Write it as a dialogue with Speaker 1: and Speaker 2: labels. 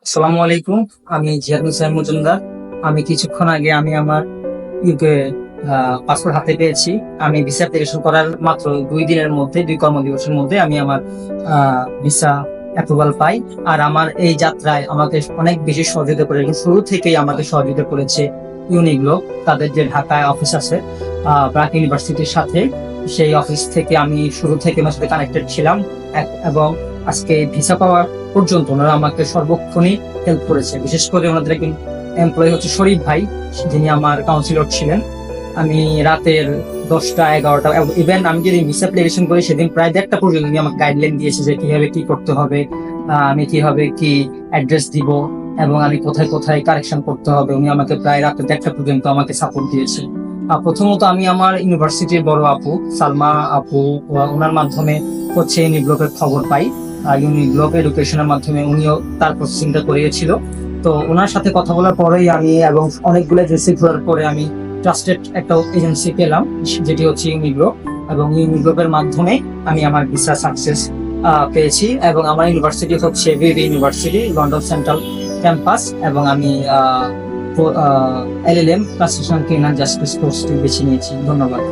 Speaker 1: আসসালামু আলাইকুম। আমি জিয়াদ হোসেন মজুমদার। আমি কিছুক্ষণ আগে আমার ইউকে পাসপোর্ট হাতে পেয়েছি। আমি ভিসা অ্যাপ্লিকেশন করার মাত্র 2 দিনের মধ্যে, 2 কর্মদিবসের মধ্যে আমি আমার ভিসা অ্যাপ্রুভাল পাই। আর আমার এই যাত্রায় আমাকে অনেক বেশি সহযোগিতা করে, শুরু থেকেই আমাকে সহযোগিতা করেছে ইউনিগ্লো। তাদের যে ঢাকায় অফিস আছে ব্র্যাক ইউনিভার্সিটির সাথে, সেই অফিস থেকে আমি শুরু থেকে ওনার সাথে কানেক্টেড ছিলাম। এবং আজকে ভিসা পাওয়া পর্যন্ত ওনারা আমাকে সর্বক্ষণই হেল্প করেছে। বিশেষ করে ওনাদের একজন এমপ্লয়ি হচ্ছে শরীফ ভাই, যিনি আমার কাউন্সিলর ছিলেন। আমি রাতের 10টা 11টা, ইভেন আমি যদি ভিসা অ্যাপ্লিকেশন করি সেদিন প্রায় 1:30টা পর্যন্ত উনি আমাকে গাইডলাইন দিয়েছে যে কিভাবে কি করতে হবে, আমি কিভাবে কি অ্যাড্রেস দিব, এবং আমি কোথায় কোথায় কারেকশন করতে হবে। উনি আমাকে প্রায় রাতে 1:30টা পর্যন্ত আমাকে সাপোর্ট দিয়েছে। প্রথমত আমি আমার ইউনিভার্সিটির বড় আপু সালমা আপু, ওনার মাধ্যমে হচ্ছে ইউনিগ্লোবের খবর পাই। ইউনিগ্লোব এডুকেশনের মাধ্যমে উনিও তার প্রসেসিংটা করিয়েছিল। তো ওনার সাথে কথা বলার পরেই আমি এবং অনেকগুলো এজেন্সি ঘোরার পরে আমি ট্রাস্টেড একটা এজেন্সি পেলাম, যেটি হচ্ছে ইউনিগ্লোব। এবং ইউনিগ্লোবের মাধ্যমে আমি আমার ভিসা সাকসেস পেয়েছি। এবং আমার ইউনিভার্সিটি হচ্ছে VV university, London central campus. এবং আমি LLM translation clean and justice কোর্সটি বেছে নিয়েছি। ধন্যবাদ।